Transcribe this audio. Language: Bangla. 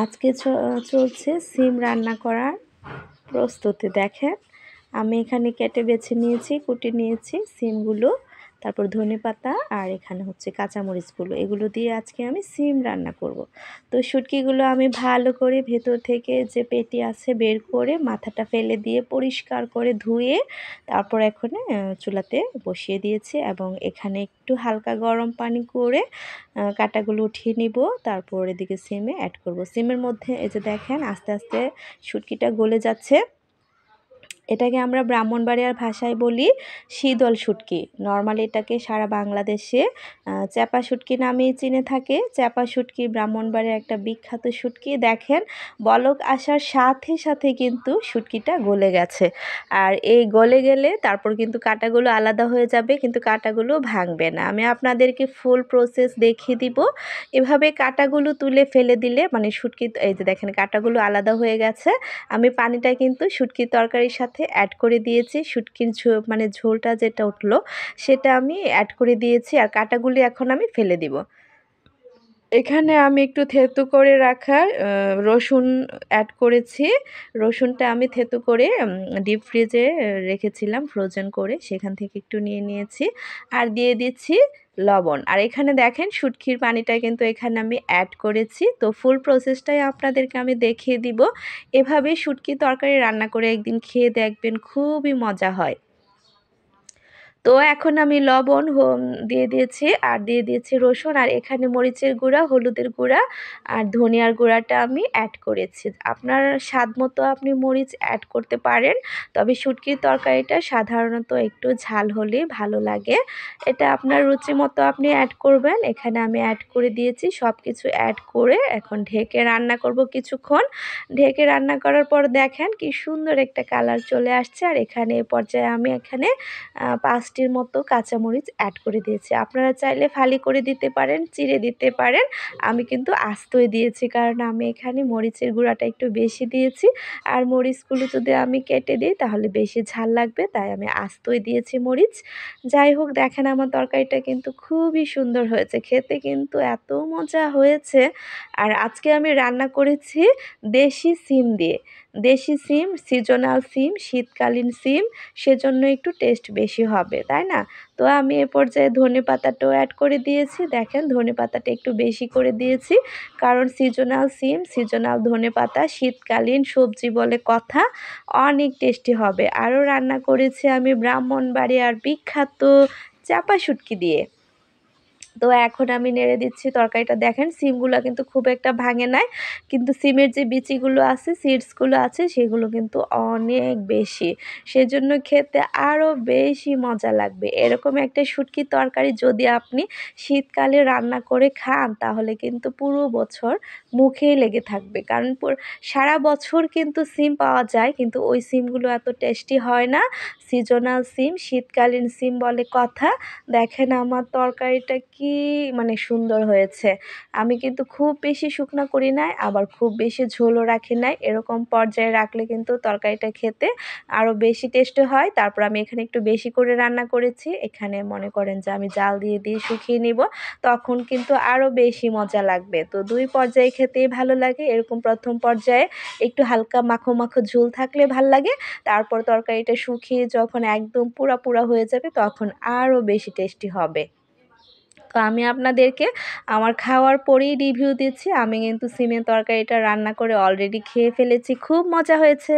আজকে চলছে সিম রান্না করার প্রস্তুতি। দেখেন আমি এখানে কেটে বেছে নিয়েছি, কুটে নিয়েছি সিমগুলো, তারপর ধনেপাতা আর এখানে হচ্ছে কাঁচামরিচগুলো, এগুলো দিয়ে আজকে আমি সিম রান্না করব। তো শুটকিগুলো আমি ভালো করে ভেতর থেকে যে পেটি আছে বের করে মাথাটা ফেলে দিয়ে পরিষ্কার করে ধুয়ে তারপর এখানে চুলাতে বসিয়ে দিয়েছি এবং এখানে একটু হালকা গরম পানি করে কাঁটাগুলো উঠিয়ে নিব। তারপর এদিকে সিমে অ্যাড করব। সিমের মধ্যে এই যে দেখেন আস্তে আস্তে শুটকিটা গলে যাচ্ছে। এটাকে আমরা ব্রাহ্মণবাড়িয়ার ভাষায় বলি শীতল শুটকি। নর্মালি এটাকে সারা বাংলাদেশে চ্যাপা শুটকি নামেই চিনে থাকে। চ্যাপা শুটকি ব্রাহ্মণবাড়িয়ার একটা বিখ্যাত শুটকি। দেখেন বলক আসার সাথে সাথে কিন্তু শুটকিটা গলে গেছে। আর এই গলে গেলে তারপর কিন্তু কাঁটাগুলো আলাদা হয়ে যাবে, কিন্তু কাঁটাগুলো ভাঙবে না। আমি আপনাদেরকে ফুল প্রসেস দেখিয়ে দিব। এভাবে কাঁটাগুলো তুলে ফেলে দিলে মানে শুটকি, এই যে দেখেন কাঁটাগুলো আলাদা হয়ে গেছে। আমি পানিটা কিন্তু শুটকির তরকারির সাথে অ্যাড করে দিয়েছি। শুটকির মানে ঝোলটা যেটা উঠলো সেটা আমি অ্যাড করে দিয়েছি, আর কাঁটাগুলি এখন আমি ফেলে দিব। এখানে আমি একটু থেতু করে রাখা রসুন অ্যাড করেছি। রসুনটা আমি থেতু করে ডিপ ফ্রিজে রেখেছিলাম ফ্রোজেন করে, সেখান থেকে একটু নিয়ে নিয়েছি আর দিয়ে দিচ্ছি লবণ। আর এখানে দেখেন শুটকির পানিটা কিন্তু এখানে আমি অ্যাড করেছি। তো ফুল প্রসেসটাই আপনাদেরকে আমি দেখিয়ে দিব। এভাবে শুটকি তরকারি রান্না করে একদিন খেয়ে দেখবেন, খুবই মজা হয়। তো এখন আমি লবণ দিয়ে দিয়েছি আর দিয়ে দিয়েছি রসুন, আর এখানে মরিচের গুঁড়া, হলুদের গুঁড়া আর ধনিয়ার গুঁড়াটা আমি অ্যাড করেছি। আপনার স্বাদ মতো আপনি মরিচ অ্যাড করতে পারেন, তবে শুটকির তরকারিটা সাধারণত একটু ঝাল হলে ভালো লাগে। এটা আপনার রুচি মতো আপনি অ্যাড করবেন। এখানে আমি অ্যাড করে দিয়েছি। সব কিছু অ্যাড করে এখন ঢেকে রান্না করব কিছুক্ষণ। ঢেকে রান্না করার পর দেখেন কি সুন্দর একটা কালার চলে আসছে। আর এখানে এ পর্যায়ে আমি এখানে 5টির মতো কাঁচামরিচ অ্যাড করে দিয়েছি। আপনারা চাইলে ফালি করে দিতে পারেন, চিড়ে দিতে পারেন। আমি কিন্তু আস্তই দিয়েছি, কারণ আমি এখানে মরিচের গুঁড়াটা একটু বেশি দিয়েছি। আর মরিচগুলো যদি আমি কেটে দিই তাহলে বেশি ঝাল লাগবে, তাই আমি আস্তই দিয়েছি মরিচ। যাই হোক, দেখেন আমার তরকারিটা কিন্তু খুবই সুন্দর হয়েছে, খেতে কিন্তু এত মজা হয়েছে। আর আজকে আমি রান্না করেছি দেশি সিম দিয়ে। দেশি সিম, সিজনাল সিম, শীতকালীন সিম, সেজন্য একটু টেস্ট বেশি হবে, তাই না? তো আমি এ পর্যায়ে ধনেপাতাটাও অ্যাড করে দিয়েছি। দেখেন ধনেপাতাটা একটু বেশি করে দিয়েছি, কারণ সিজনাল সিম, সিজনাল ধনেপাতা, শীতকালীন সবজি বলে কথা, অনেক টেস্টি হবে। আরও রান্না করেছি আমি ব্রাহ্মণবাড়িয়ার বিখ্যাত চাপা শুটকি দিয়ে। তো এখন আমি নেড়ে দিচ্ছি তরকারিটা। দেখেন সিমগুলো কিন্তু খুব একটা ভাঙে নাই, কিন্তু সিমের যে বিচিগুলো আছে, সিডসগুলো আছে, সেগুলো কিন্তু অনেক বেশি, সেজন্য খেতে আরও বেশি মজা লাগবে। এরকম একটা শুটকির তরকারি যদি আপনি শীতকালে রান্না করে খান তাহলে কিন্তু পুরো বছর মুখেই লেগে থাকবে, কারণ সারা বছর কিন্তু সিম পাওয়া যায়, কিন্তু ওই সিমগুলো এত টেস্টি হয় না। সিজনাল সিম, শীতকালীন সিম বলে কথা। দেখেন আমার তরকারিটা কি মানে সুন্দর হয়েছে। আমি কিন্তু খুব বেশি শুকনা করি নাই, আবার খুব বেশি ঝোলও রাখি নাই। এরকম পর্যায়ে রাখলে কিন্তু তরকারিটা খেতে আরও বেশি টেস্টি হয়। তারপর আমি এখানে একটু বেশি করে রান্না করেছি। এখানে মনে করেন যে আমি জাল দিয়ে দিয়ে শুকিয়ে নিব, তখন কিন্তু আরও বেশি মজা লাগবে। তো 2 পর্যায়ে খেতেই ভালো লাগে। এরকম প্রথম পর্যায়ে একটু হালকা মাখো মাখো ঝোল থাকলে ভাল লাগে। তারপর তরকারিটা শুকিয়ে যখন একদম পুরা পুরা হয়ে যাবে তখন আরও বেশি টেস্টি হবে। তো আমি আপনাদেরকে আমার খাওয়ার পরেই রিভিউ দিচ্ছি। আমি কিন্তু সিমের তরকারিটা রান্না করে অলরেডি খেয়ে ফেলেছি। খুব মজা হয়েছে।